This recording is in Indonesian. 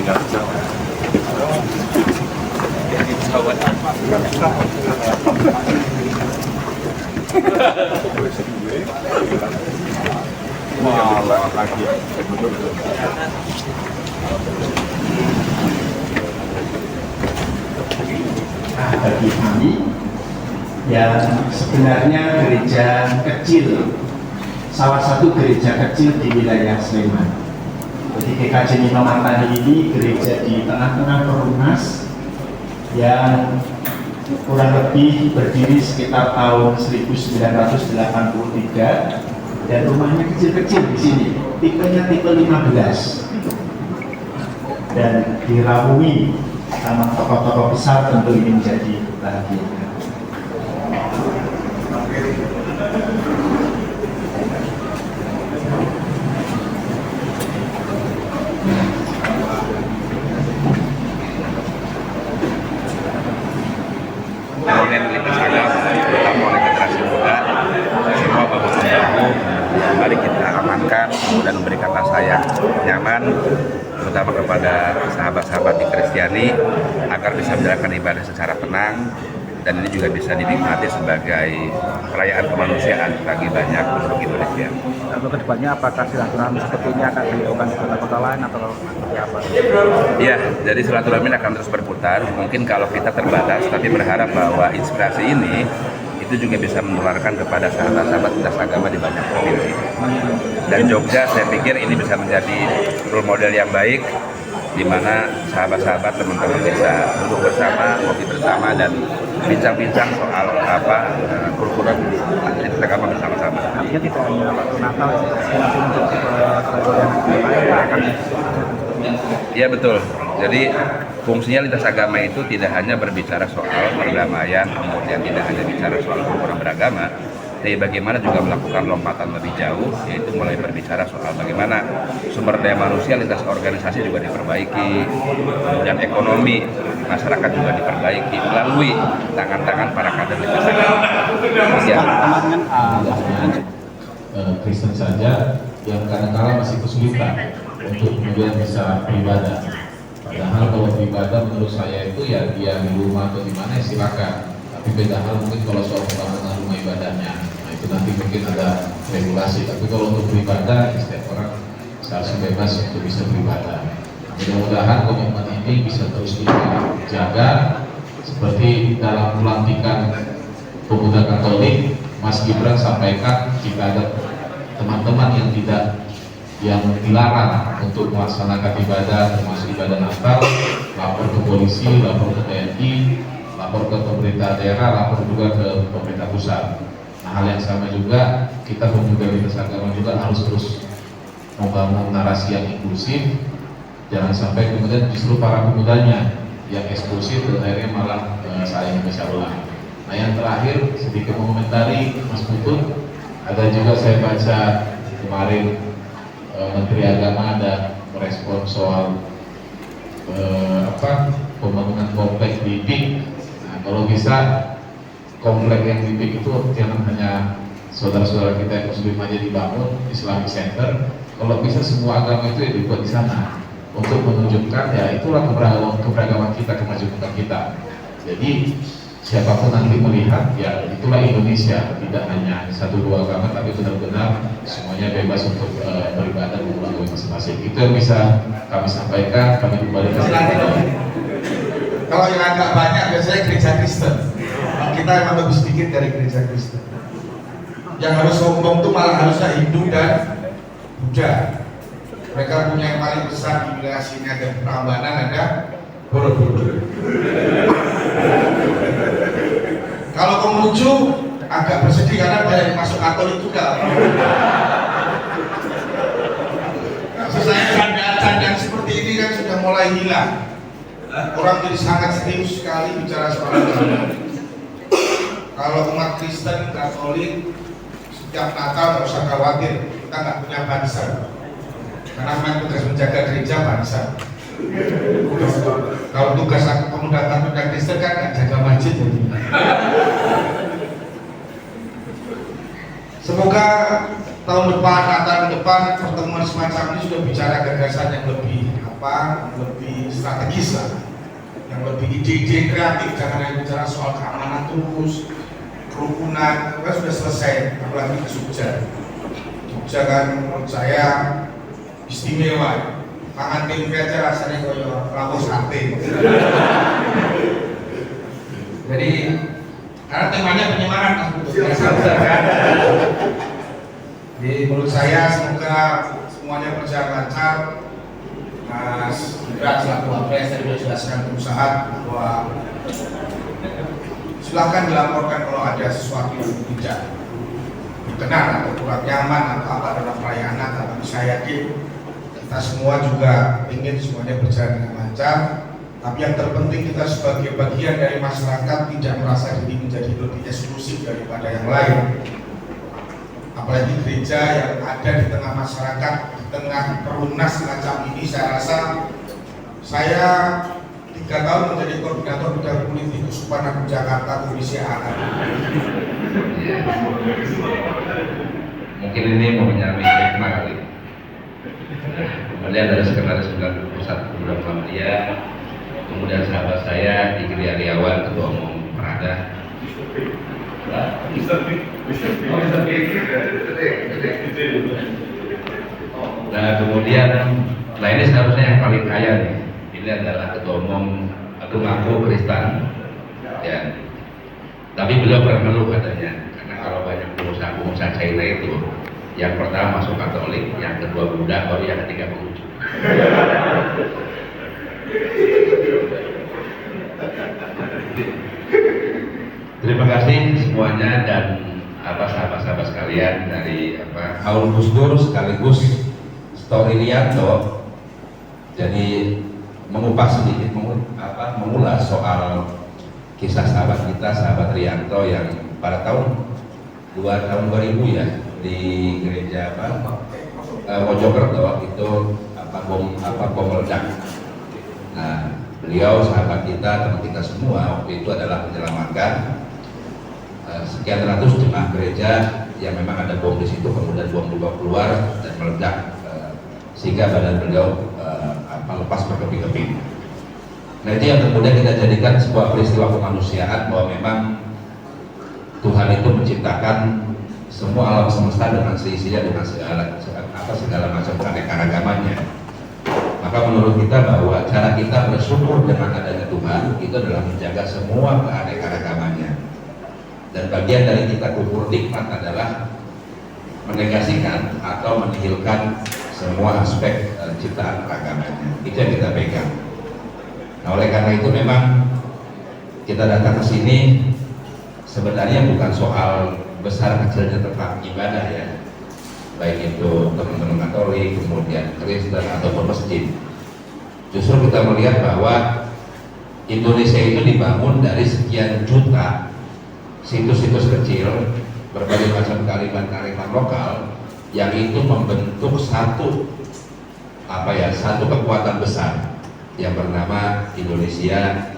Bagi kami yang sebenarnya gereja kecil, salah satu gereja kecil di wilayah Sleman. Jadi GKJ Minomartani ini gereja di tengah-tengah Perumnas yang kurang lebih berdiri sekitar tahun 1983 dan rumahnya kecil-kecil di sini, tipenya tipe 15 dan diraui sama tokoh-tokoh besar. Tentu ini menjadi bahagia. Terutama oleh generasi muda, semua bagus-bagus, mari kita amankan dan memberikan rasa yang nyaman, terutama kepada sahabat-sahabat di Kristiani, agar bisa menjalankan ibadah secara tenang, dan ini juga bisa dinikmati sebagai perayaan kemanusiaan bagi banyak penduduk Indonesia. Untuk kedepannya apakah silaturahmi seperti ini akan dilakukan di kota-kota lain atau seperti apa? Ya, jadi silaturahmi akan terus berputar. Mungkin kalau kita terbatas, tapi berharap bahwa inspirasi ini itu juga bisa menularkan kepada sahabat-sahabat lintas agama di banyak provinsi. Dan Jogja, saya pikir ini bisa menjadi role model yang baik, di mana sahabat-sahabat teman-teman bisa duduk bersama, ngopi bersama, dan bincang-bincang soal kerukunan lintas agama bersama-sama. Artinya tidak hanya waktu Natal, tapi untuk yang lain. Iya betul. Jadi fungsinya lintas agama itu tidak hanya berbicara soal perdamaian, kemudian tidak hanya bicara soal kerukunan beragama, tapi bagaimana juga melakukan lompatan lebih jauh, yaitu mulai berbicara soal bagaimana sumber daya manusia lintas organisasi juga diperbaiki, kemudian ekonomi masyarakat juga diperbaiki melalui tangan-tangan para kader lintas agama. Ya. Kristen saja yang kadang-kala masih kesulitan untuk kemudian bisa beribadah. Padahal kalau beribadah menurut saya itu ya dia di rumah atau di mana ya silakan. Tapi beda hal mungkin kalau soal pembangunan rumah ibadahnya. Nah itu nanti mungkin ada regulasi. Tapi kalau untuk beribadah setiap orang seharusnya bebas untuk bisa beribadah. Mudah-mudahan komitmen ini bisa terus dijaga seperti dalam pelantikan pemuda Katolik, Mas Gibran sampaikan jika ada teman-teman yang dilarang untuk melaksanakan ibadah, termasuk ibadah Natal, lapor ke polisi, lapor ke TNI, lapor ke pemerintah daerah, lapor juga ke pemerintah pusat. Nah, hal yang sama juga kita pemuda lintas agama juga harus terus membangun narasi yang inklusif. Jangan sampai kemudian justru para pemudanya yang eksklusif dan akhirnya malah saling memecah belah. Nah, yang terakhir sedikit mengomentari Mas Putut, ada juga saya baca kemarin Menteri Agama ada merespon soal pembangunan komplek di PIK. Nah, kalau bisa komplek yang di PIK itu jangan hanya saudara-saudara kita yang Muslim aja dibangun Islamic Center. Kalau bisa semua agama itu ya dibuat di sana untuk menunjukkan ya itulah keberagaman kita, kemajuan kita. Jadi siapapun nanti melihat ya itulah Indonesia, tidak hanya satu dua agama tapi benar-benar semuanya bebas untuk beribadah di agama masing-masing. Itu yang bisa kami sampaikan, kami kembalikan. Kalau yang agak banyak biasanya gereja Kristen. Kita emang lebih sedikit dari gereja Kristen. Yang harus sombong itu malah harusnya Hindu dan Buddha. Mereka punya yang paling besar di wilayah sini, ada Prambanan, ada Borobudur. Kalau Konghucu agak bersedih karena banyak masuk Katolik juga. Saya candaan seperti ini kan sudah mulai hilang. Orang jadi sangat serius sekali bicara soal agama. Kalau umat Kristen, Katolik, setiap Natal nggak usah khawatir, kita nggak punya bangsa. Karena memang tugas menjaga gereja bangsa. Kalau tugas pemuda Kristen kan nggak jaga masjid jadi. Semoga tahun depan, Natal depan, pertemuan semacam ini sudah bicara gagasan yang lebih lebih strategis lah, yang lebih ide-ide kreatif. Jangan hanya bicara soal keamanan terus, kerukunan, kan sudah selesai. Apalagi ke Jogja. Jogja kan menurut saya istimewa. Pangan tempe aja rasanya kayak rawon sate. Jadi karena temanya penyemangat kan. Jadi menurut saya semoga semuanya berjalan lancar. Mas Gibran selaku Wapres tadi sudah jelaskan perusahaan bahwa silahkan dilaporkan kalau ada sesuatu yang tidak berkenan atau kurang nyaman atau apa dalam perayaan Natal. Tapi saya yakin kita semua juga ingin semuanya berjalan dengan lancar. Tapi yang terpenting kita sebagai bagian dari masyarakat tidak merasa diri menjadi lebih eksklusif daripada yang lain. Apalagi gereja yang ada di tengah masyarakat, di tengah perumnas semacam ini. Saya rasa saya 3 tahun menjadi koordinator bidang politik Keuskupan Agung Jakarta Komisi A. Mungkin ini mau menyamai hikmah kali. Kemudian dari sekretaris pusat Bunda Muhammadiyah, kemudian sahabat saya Dikri Aryawan, Ketua Umum Perada. Nah kemudian, ini seharusnya yang paling kaya nih. Ini adalah Ketua Umum Agung Aku Kristen, ya. Tapi beliau pernah ngeluh katanya, karena kalau banyak pengusaha China itu, yang pertama masuk Katolik, yang kedua Buddha, baru yang ketiga Konghucu. Terima kasih semuanya dan sahabat-sahabat sekalian dari Haul Gus Dur sekaligus Story Rianto. Jadi mengupas sedikit, mengulas soal kisah sahabat kita, sahabat Rianto yang pada tahun 2000 ya di gereja Mojokerto itu bom meledak. Nah, beliau sahabat kita, teman kita semua waktu itu adalah menyelamatkan sekian ratus jemaah gereja yang memang ada bom di situ, kemudian bom dibawa keluar dan meledak sehingga badan beliau lepas berkeping-keping. Nah itu yang kemudian kita jadikan sebuah peristiwa kemanusiaan bahwa memang Tuhan itu menciptakan semua alam semesta dengan seisinya, dengan segala macam keanekaragamannya. Maka menurut kita bahwa cara kita bersyukur dengan adanya Tuhan itu adalah menjaga semua keanekaragamannya. Dan bagian dari kita kufur nikmat adalah menegasikan atau menihilkan semua aspek ciptaan keragamanya. Itu yang kita pegang. Nah, oleh karena itu memang kita datang ke sini sebenarnya bukan soal besar kecilnya tempat ibadah ya, baik itu teman-teman Katolik, kemudian Kristen ataupun masjid. Justru kita melihat bahwa Indonesia itu dibangun dari sekian juta situs-situs kecil, berbagai macam kearifan lokal yang itu membentuk satu kekuatan besar yang bernama Indonesia